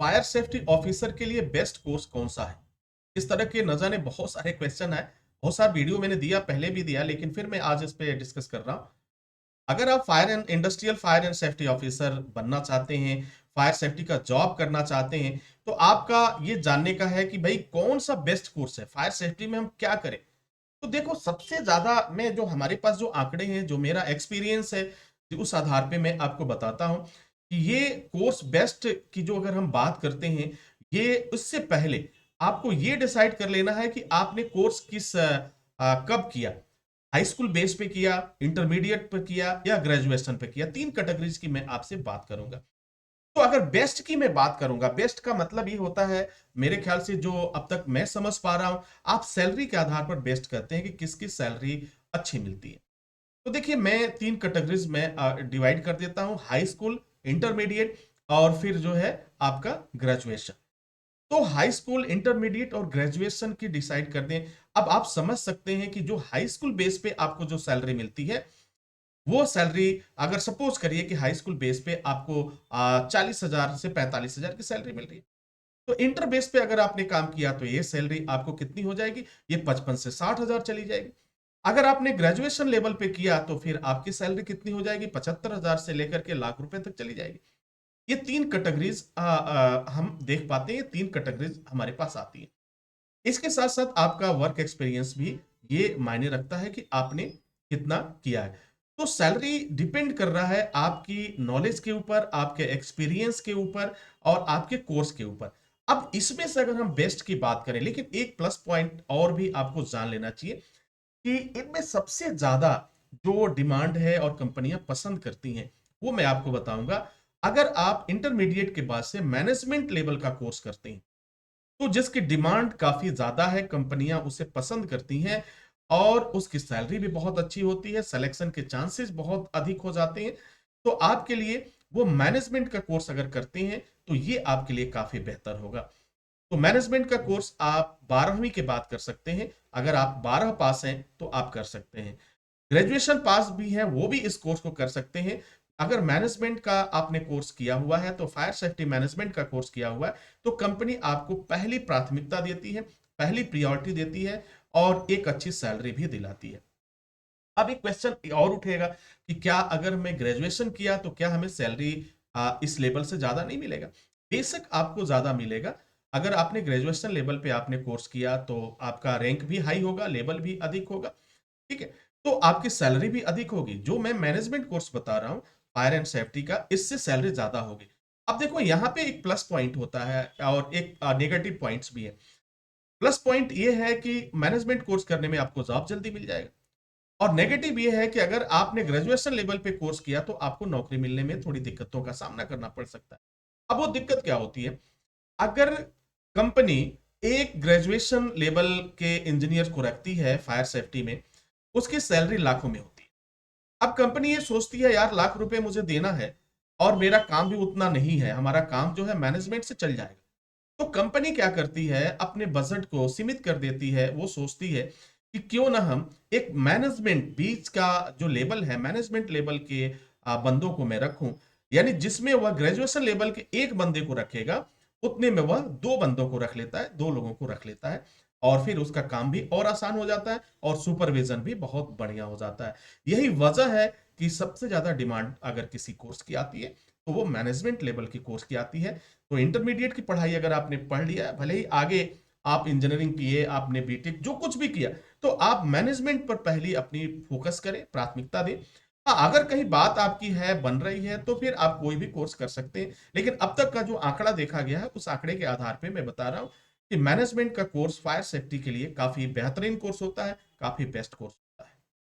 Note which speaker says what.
Speaker 1: Fire safety officer के लिए best course कौन सा है? इस तरह के न जाने बहुत सारे क्वेश्चन है। बहुत सारा वीडियो मैंने दिया, पहले भी दिया, लेकिन फिर मैं आज इस पे डिस्कस कर रहा हूँ। अगर आप fire and industrial fire and safety officer बनना चाहते हैं, फायर सेफ्टी का जॉब करना चाहते हैं, तो आपका ये जानने का है कि भाई कौन सा बेस्ट कोर्स है, फायर सेफ्टी में हम क्या करें। तो देखो, सबसे ज्यादा मैं जो हमारे पास जो आंकड़े हैं, जो मेरा एक्सपीरियंस है, उस आधार पे मैं आपको बताता हूं कि ये कोर्स बेस्ट की जो अगर हम बात करते हैं, ये उससे पहले आपको ये डिसाइड कर लेना है कि आपने कोर्स कब किया। हाई स्कूल बेस पे किया, इंटरमीडिएट पे किया या ग्रेजुएशन पे किया। तीन कैटेगरीज की मैं आपसे बात करूंगा। तो अगर बेस्ट की मैं बात करूंगा, बेस्ट का मतलब ये होता है, मेरे ख्याल से जो अब तक मैं समझ पा रहा हूं, आप सैलरी के आधार पर बेस्ट करते हैं कि किसकी सैलरी अच्छी मिलती है। तो देखिए, मैं तीन कैटेगरीज में डिवाइड कर देता हूं: हाई स्कूल, इंटरमीडिएट और फिर जो है आपका ग्रेजुएशन। तो हाई स्कूल, इंटरमीडिएट और ग्रेजुएशन की डिसाइड कर दें। अब आप समझ सकते हैं कि जो हाई स्कूल बेस पे आपको जो सैलरी मिलती है, वो सैलरी, अगर सपोज करिए कि हाई स्कूल बेस पे आपको 40,000 से 45,000 की सैलरी मिल रही है, तो इंटर बेस पे अगर आपने काम किया तो ये सैलरी आपको कितनी हो जाएगी? ये 55 से 60,000 चली जाएगी। अगर आपने ग्रेजुएशन लेवल पे किया तो फिर आपकी सैलरी कितनी हो जाएगी? 75,000 से लेकर के लाख रुपए तक चली जाएगी। ये तीन कैटेगरीज हम देख पाते हैं, तीन कैटेगरीज हमारे पास आती है। इसके साथ साथ आपका वर्क एक्सपीरियंस भी ये मायने रखता है कि आपने कितना किया है। तो सैलरी डिपेंड कर रहा है आपकी नॉलेज के ऊपर, आपके एक्सपीरियंस के ऊपर और आपके कोर्स के ऊपर। अब इसमें से अगर हम बेस्ट की बात करें, लेकिन एक प्लस पॉइंट और भी आपको जान लेना चाहिए कि इनमें सबसे ज्यादा जो डिमांड है और कंपनियां पसंद करती हैं, वो मैं आपको बताऊंगा। अगर आप इंटरमीडिएट के बाद से मैनेजमेंट लेवल का कोर्स करते हैं, तो जिसकी डिमांड काफी ज्यादा है, कंपनियां उसे पसंद करती हैं और उसकी सैलरी भी बहुत अच्छी होती है, सिलेक्शन के चांसेस बहुत अधिक हो जाते हैं। तो आपके लिए वो मैनेजमेंट का कोर्स अगर करते हैं, तो ये आपके लिए काफी बेहतर होगा। तो मैनेजमेंट का कोर्स आप 12वीं के बाद कर सकते हैं। अगर आप 12 पास हैं तो आप कर सकते हैं। ग्रेजुएशन पास भी है, वो भी इस कोर्स को कर सकते हैं। अगर मैनेजमेंट का आपने कोर्स किया हुआ है, तो फायर सेफ्टी मैनेजमेंट का कोर्स किया हुआ है, तो कंपनी आपको पहली प्राथमिकता देती है, पहली प्रायोरिटी देती है और एक अच्छी सैलरी भी दिलाती है। अब एक क्वेश्चन और उठेगा कि क्या अगर मैं ग्रेजुएशन किया तो क्या हमें सैलरी इस लेवल से ज्यादा नहीं मिलेगा? बेशक आपको ज्यादा मिलेगा। अगर आपने ग्रेजुएशन लेवल पे आपने कोर्स किया तो आपका रैंक भी हाई होगा, लेवल भी अधिक होगा, ठीक है? तो आपकी सैलरी भी अधिक होगी। जो मैं मैनेजमेंट कोर्स बता रहा हूँ फायर एंड सेफ्टी का, इससे सैलरी ज्यादा होगी। अब देखो, यहाँ पे एक प्लस पॉइंट होता है और एक नेगेटिव पॉइंट्स भी है। प्लस पॉइंट ये है कि मैनेजमेंट कोर्स करने में आपको जॉब जल्दी मिल जाएगा, और नेगेटिव ये है कि अगर आपने ग्रेजुएशन लेवल पे कोर्स किया तो आपको नौकरी मिलने में थोड़ी दिक्कतों का सामना करना पड़ सकता है। अब वो दिक्कत क्या होती है? अगर कंपनी एक ग्रेजुएशन लेवल के इंजीनियर को रखती है फायर सेफ्टी में, उसकी सैलरी लाखों में होती है। अब कंपनी ये सोचती है, यार लाख रुपए मुझे देना है और मेरा काम भी उतना नहीं है, हमारा काम जो है मैनेजमेंट से चल जाएगा। तो कंपनी क्या करती है, अपने बजट को सीमित कर देती है। वो सोचती है कि क्यों ना हम एक मैनेजमेंट बीच का जो लेवल है, मैनेजमेंट लेवल के बंदों को मैं रखूं। यानी जिसमें वह ग्रेजुएशन लेवल के एक बंदे को रखेगा, उतने में वह दो बंदों को रख लेता है, दो लोगों को रख लेता है, और फिर उसका काम भी और आसान हो जाता है और सुपरविजन भी बहुत बढ़िया हो जाता है। यही वजह है कि सबसे ज्यादा डिमांड अगर किसी कोर्स की आती है, तो वो मैनेजमेंट लेवल की कोर्स की आती है। तो इंटरमीडिएट की पढ़ाई अगर आपने पढ़ लिया, भले ही आगे आप इंजीनियरिंग किए, आपने बीटेक जो कुछ भी किया, तो आप मैनेजमेंट पर पहली अपनी फोकस करें, प्राथमिकता दें। हाँ, अगर कहीं बात आपकी है, बन रही है, तो फिर आप कोई भी कोर्स कर सकते हैं। लेकिन अब तक का जो आंकड़ा देखा गया है, उस आंकड़े के आधार पे मैं बता रहा हूं कि मैनेजमेंट का कोर्स फायर सेफ्टी के लिए काफी बेहतरीन कोर्स होता है, काफी बेस्ट कोर्स।